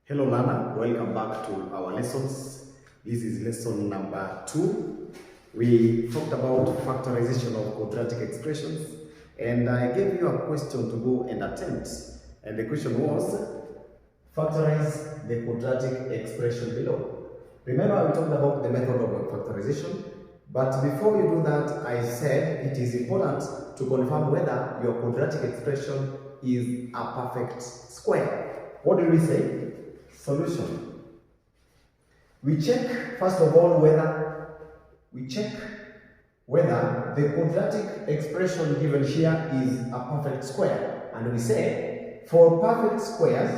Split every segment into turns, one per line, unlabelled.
Hello learner, welcome back to our lessons. This is lesson number 2. We talked about factorization of quadratic expressions and I gave you a question to go and attempt. And the question was, factorize the quadratic expression below. Remember we talked about the method of factorization, but before you do that, I said it is important to confirm whether your quadratic expression is a perfect square. What did we say? Solution. We check first of all whether the quadratic expression given here is a perfect square, and we say for perfect squares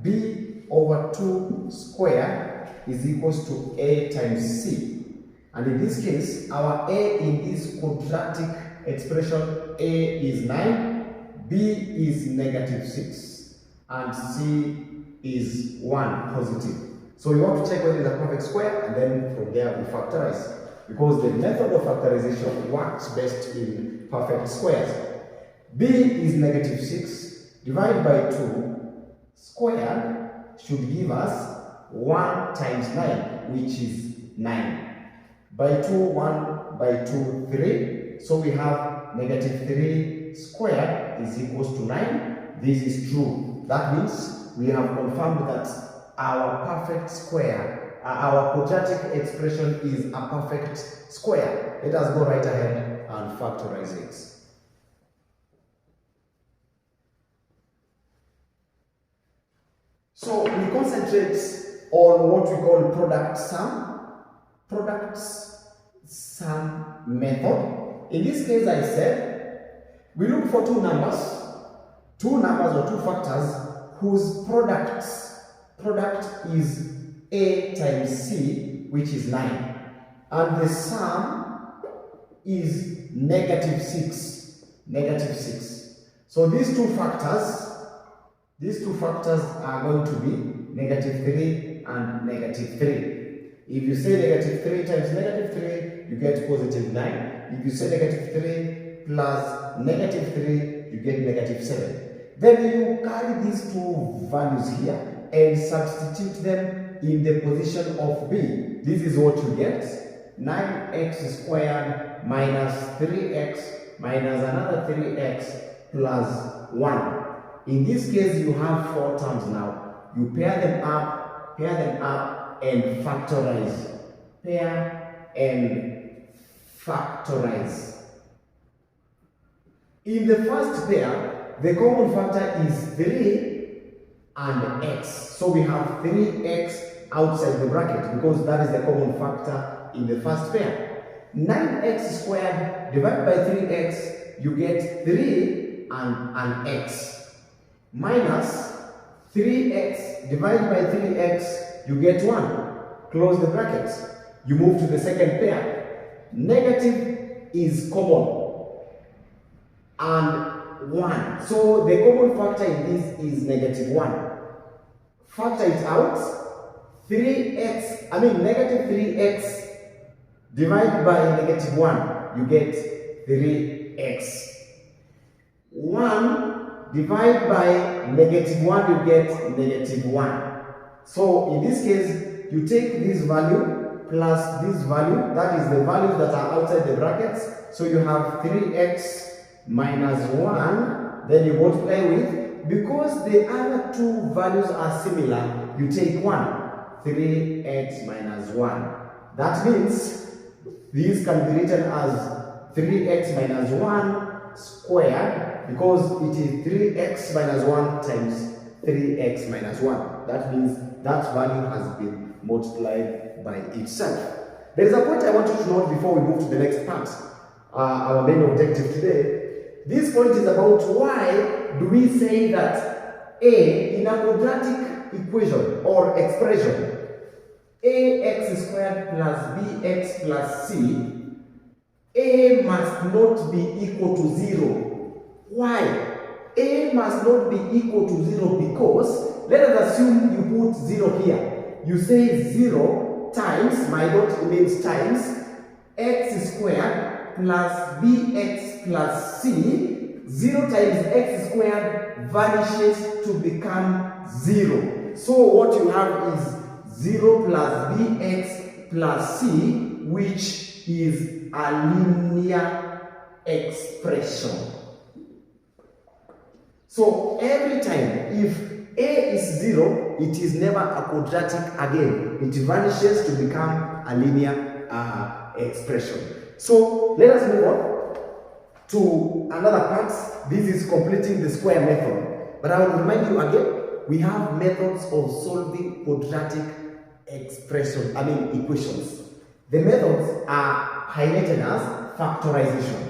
b over 2 square is equals to a times c, and in this case our a in this quadratic expression a is 9, b is -6, and c is 1 positive. So we want to check whether it's a perfect square, and then from there we factorize, because the method of factorization works best in perfect squares. B is -6 divided by 2 squared should give us 1 times 9, which is 9. By 2, 1, by 2, 3. So we have -3 squared is equals to 9. This is true. That means we have confirmed that our perfect square, our quadratic expression is a perfect square. Let us go right ahead and factorize it. So we concentrate on what we call product sum method. In this case, I said we look for two numbers or two factors whose product is a times c, which is 9, and the sum is -6. So these two factors are going to be -3 and -3. If you say -3 times -3, you get +9. If you say -3 plus -3, you get -7. Then you carry these two values here and substitute them in the position of b. This is what you get: 9x squared minus 3x minus another 3x plus 1. In this case, you have 4 terms now. You pair them up and factorize. Pair and factorize. In the first pair, the common factor is 3 and x. So we have 3x outside the bracket because that is the common factor in the first pair. 9x squared divided by 3x, you get 3 and an x. Minus 3x divided by 3x, you get 1. Close the bracket. You move to the second pair. Negative is common and 1. So the common factor in this is -1. Factor it out. -3x divided by -1, you get 3x. 1 divided by -1, you get -1. So in this case, you take this value plus this value, that is the values that are outside the brackets. So you have 3x minus 1, then you multiply with, because the other two values are similar, you take 1, 3x minus 1. That means these can be written as 3x minus 1 squared, because it is 3x minus 1 times 3x minus 1. That means that value has been multiplied by itself. There is a point I want you to note before we move to the next part, our main objective today. This point is about why do we say that a in a quadratic equation or expression, ax squared plus bx plus c, a must not be equal to 0. Why? A must not be equal to 0 because, let us assume you put 0 here. You say 0 times, my dot means times, x squared plus bx plus c. 0 times x squared vanishes to become 0. So what you have is 0 plus bx plus c, which is a linear expression. So every time if a is 0, it is never a quadratic again. It vanishes to become a linear expression. So let us move on to another part. This is completing the square method. But I will remind you again, we have methods of solving quadratic equations. The methods are highlighted as factorization.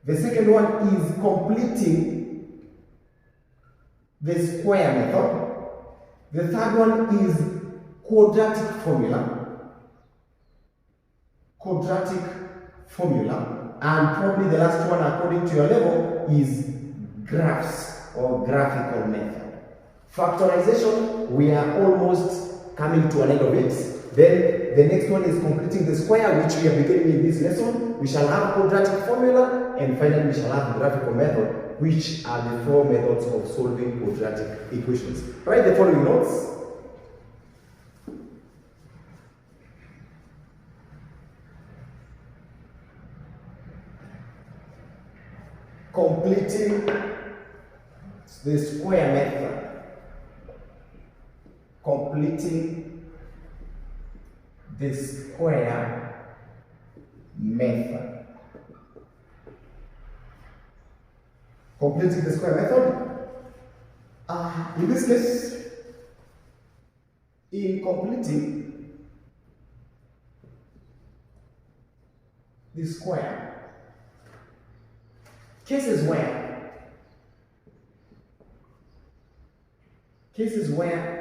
The second one is completing the square method. The third one is quadratic formula. And probably the last one, according to your level, is graphs or graphical method. Factorization, we are almost coming to an end of it. Then the next one is completing the square, which we are beginning in this lesson. We shall have quadratic formula, and finally we shall have graphical method, which are the 4 methods of solving quadratic equations. Write the following notes. Completing the square method. Completing the square method. Completing the square method. In this case, in completing the square, cases where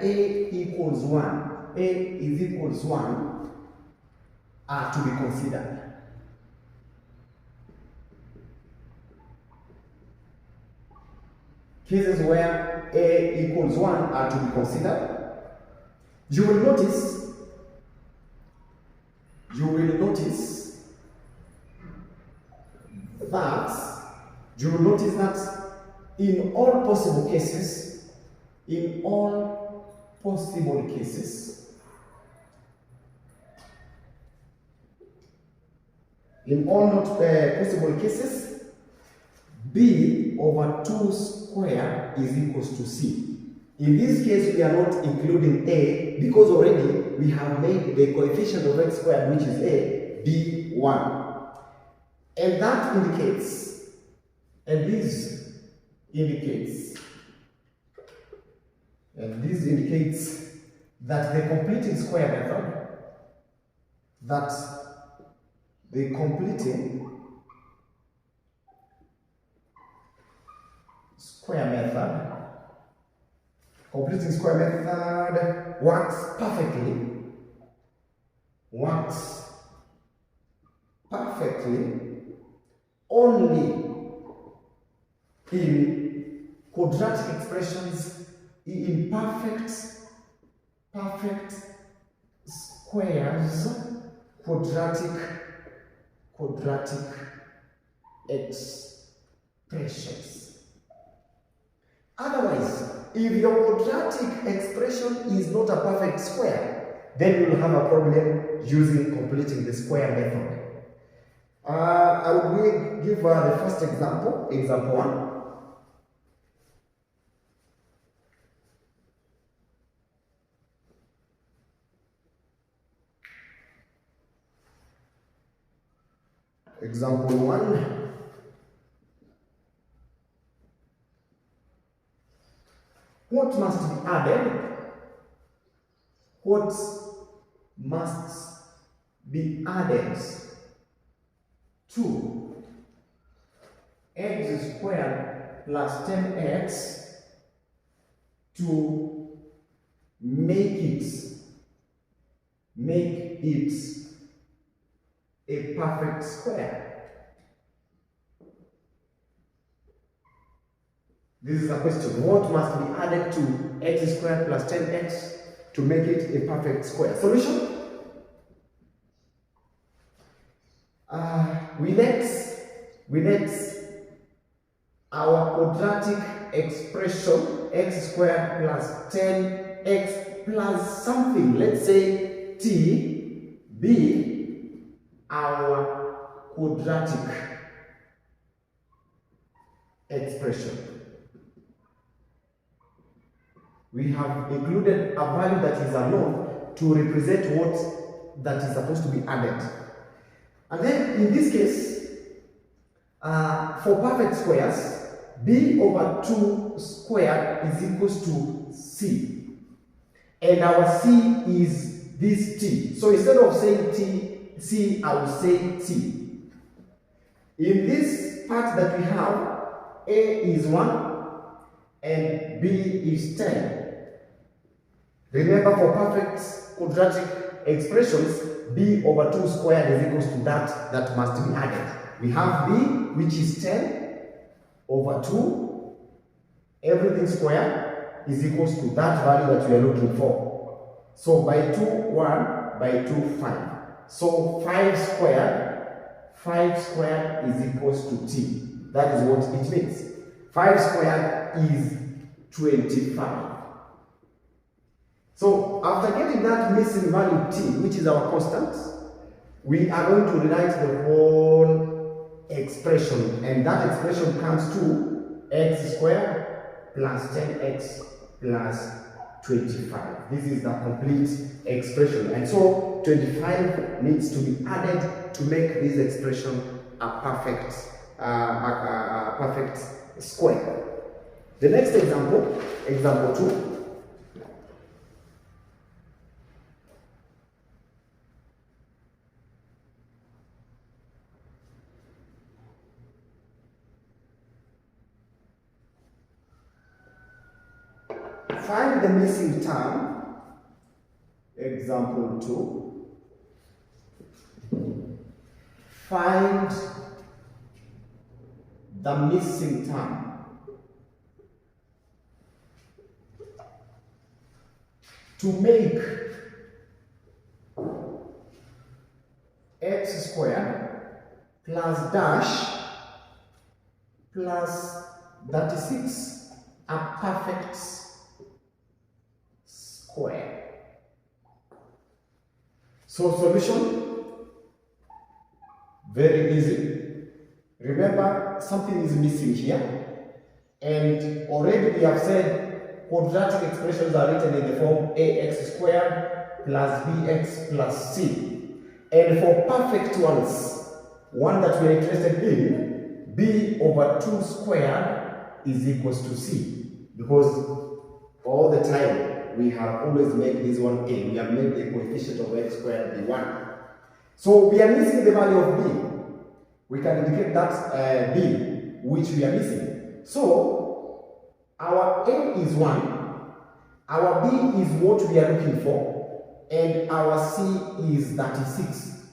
a equals 1, a is equals 1 are to be considered. Cases where a equals 1 are to be considered. You will notice that in all possible cases, b over 2 square is equals to c. In this case, we are not including a because already we have made the coefficient of x squared, which is a, be 1. And that indicates, that the completing square method works perfectly only in quadratic expressions, in perfect squares, quadratic expressions. Otherwise, if your quadratic expression is not a perfect square, then you will have a problem using completing the square method. I will give the first example, example 1. Example 1. What must be added? What must be added to x squared plus 10x to make it a perfect square? This is a question. What must be added to x squared plus 10x to make it a perfect square? Solution? We let our quadratic expression, x squared plus 10x plus something, let's say t, be our quadratic expression. We have included a value that is unknown to represent what that is supposed to be added. And then in this case, for perfect squares, b over 2 squared is equals to c. And our c is this t. So instead of saying c, I will say t. In this part that we have, a is 1 and b is 10. Remember, for perfect quadratic expressions, b over 2 squared is equals to that must be added. We have b, which is 10 over 2, everything squared is equals to that value that we are looking for. So by 2, 1, by 2, 5. So 5 squared is equals to t. That is what it means. 5 squared is 25. So after getting that missing value t, which is our constant, we are going to rewrite the whole expression, and that expression comes to x squared plus 10x plus 25. This is the complete expression, and so 25 needs to be added to make this expression a perfect square. The next example, example 2. Find the missing term, example 2. Find the missing term. To make x squared plus dash plus 36 a perfect square. So solution, very easy. Remember, something is missing here, and already we have said quadratic expressions are written in the form ax squared plus bx plus c. And for perfect ones, one that we are interested in, b over 2 squared is equals to c, because all the time we have always made this one a. We have made the coefficient of x squared be 1. So we are missing the value of b. We can indicate that b, which we are missing. So our a is 1, our b is what we are looking for, and our c is 36.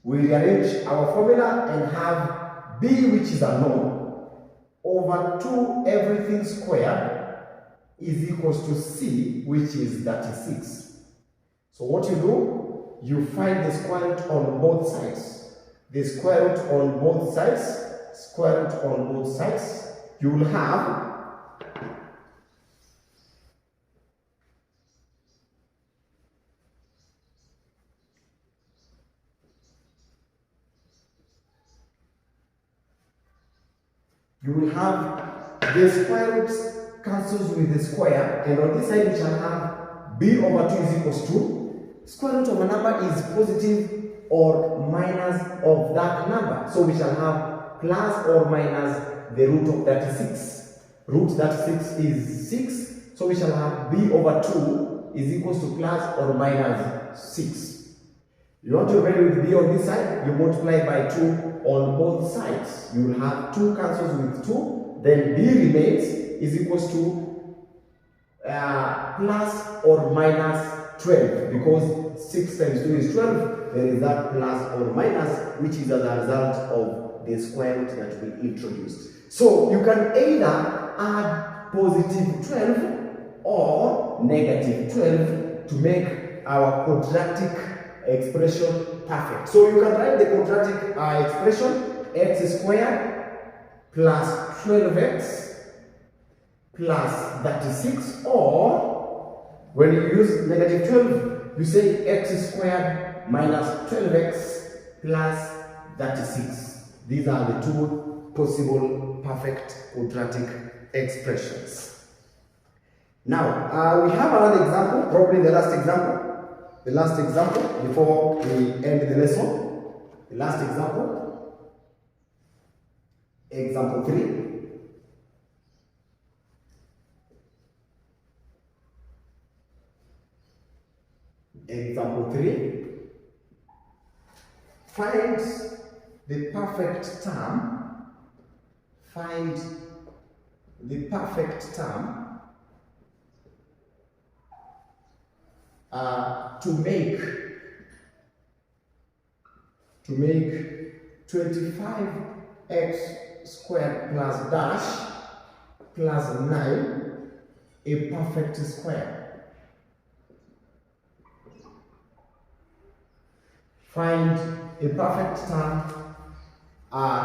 We rearrange our formula and have b, which is unknown, over 2 everything squared is equals to c, which is 36. So what you do, you find the square root on both sides. The square root on both sides, square root on both sides, you will have the square root cancels with the square, and on this side we shall have b over 2 is equals to square root of a number is positive or minus of that number. So we shall have plus or minus the root of 36. Root 36 is 6. So we shall have b over 2 is equals to plus or minus 6. You want to vary with b on this side, you multiply by 2 on both sides. You will have 2 cancels with 2, then b remains is equals to plus or minus 12, because 6 times 2 is 12. There is that plus or minus, which is as a result of the square root that we introduced. So you can either add positive 12 or negative 12 to make our quadratic expression perfect. So you can write the quadratic expression x squared plus 12x plus 36, or when you use negative 12, you say x squared minus 12x plus 36. These are the two possible perfect quadratic expressions. Now, we have another example, probably the last example before we end the lesson. The last example, example 3. Example 3. Find the perfect term. Find the perfect term to make 25x squared plus dash plus 9 a perfect square. Find a perfect term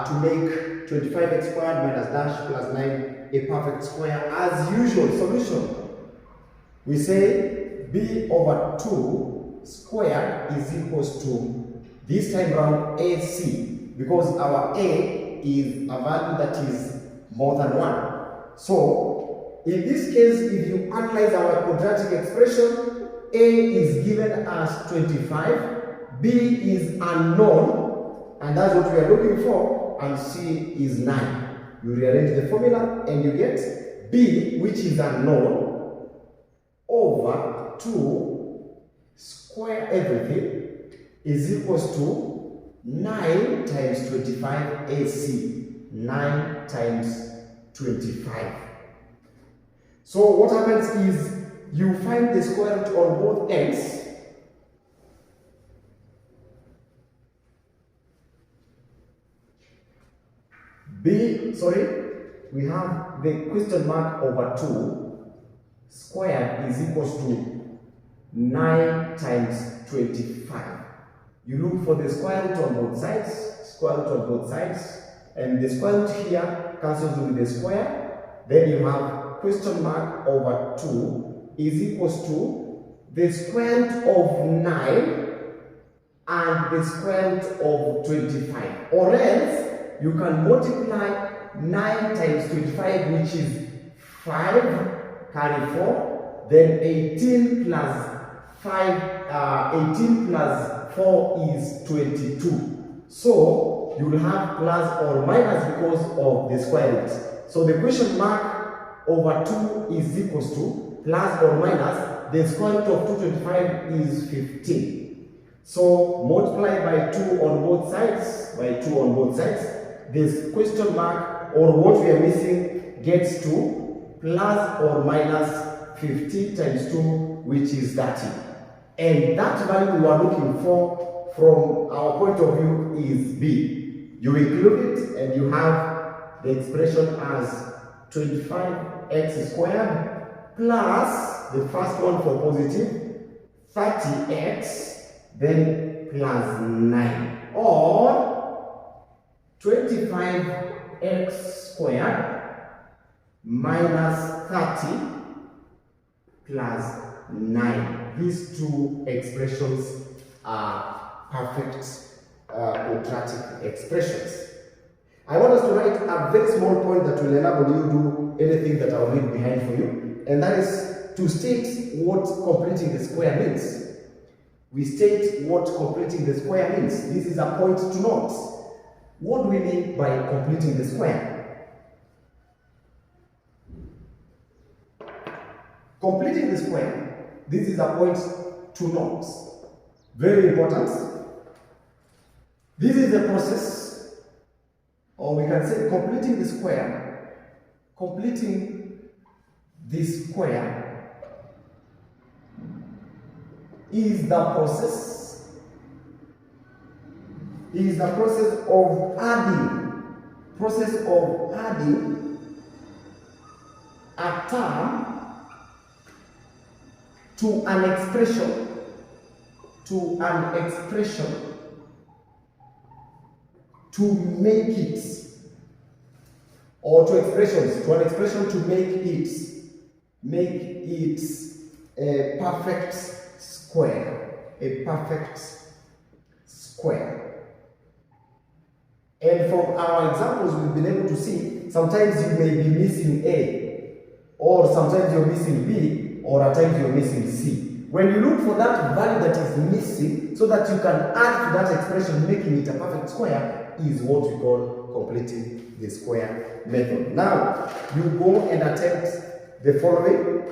to make 25x squared minus dash plus 9 a perfect square. As usual, solution. We say b over 2 squared is equals to, this time round, ac, because our a is a value that is more than 1. So, in this case, if you analyze our quadratic expression, a is given as 25, b is unknown, and that's what we are looking for, and c is 9. You rearrange the formula and you get b, which is unknown, over 2 square everything is equals to 9 times 25 AC. 9 times 25. So what happens is you find the square root on both ends. We have the question mark over 2 squared is equals to 9 times 25. You look for the square root on both sides, and the square root here cancels with the square. Then you have question mark over 2 is equals to the square root of 9 and the square root of 25. Or else, you can multiply 9 times 25, which is 5, carry 4, then 18 plus 4 is 22. So, you will have plus or minus because of the square root. So, the question mark over 2 is equals to plus or minus, the square root of 225 is 15. So, multiply by 2 on both sides, this question mark or what we are missing gets to plus or minus 15 times 2, which is 30. And that value we are looking for from our point of view is B. You include it and you have the expression as 25x squared plus the first one for positive 30x, then plus 9, or 25x squared minus 30 plus 9. These two expressions are perfect quadratic expressions. I want us to write a very small point that will enable you to do anything that I will leave behind for you, and that is to state what completing the square means. We state what completing the square means. This is a point to note. What do we mean by completing the square? Completing the square, this is a point to note. Very important. This is a process, or we can say completing the square. Completing this square is the process. Is the process of adding a term to an expression to make it or to expressions, to an expression to make it a perfect square, a perfect square. And from our examples, we've been able to see sometimes you may be missing A, or sometimes you're missing B, or at times you're missing C. When you look for that value that is missing, so that you can add to that expression, making it a perfect square, is what we call completing the square method. Now, you go and attempt the following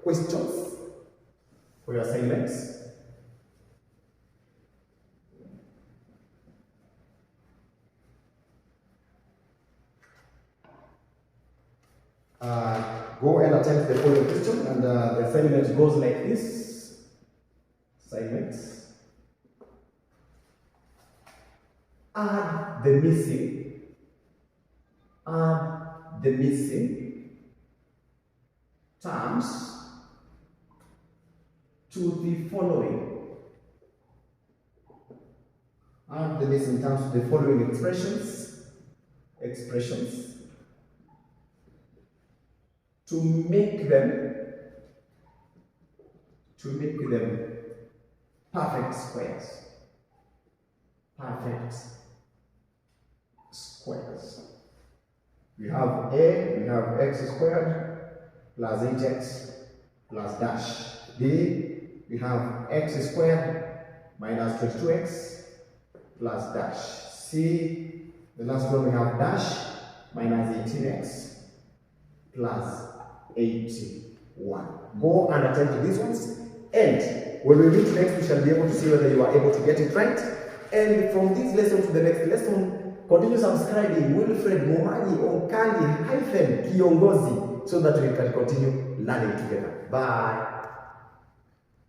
questions for your assignments. Go and attempt the following question, and the assignment goes like this. Assignments. Add the missing terms to the following. Add the missing terms to the following expressions to make them perfect squares. Perfect squares. We have A, we have x squared plus 8x plus dash. B, we have x squared minus 22x plus dash. C, the last one we have dash minus 18x plus 81. Go and attempt these ones, and when we meet next, we shall be able to see whether you are able to get it right. And from this lesson to the next lesson, continue subscribing Wilfred Momanyi Onkandi -Kiongozi, so that we can continue learning together. Bye.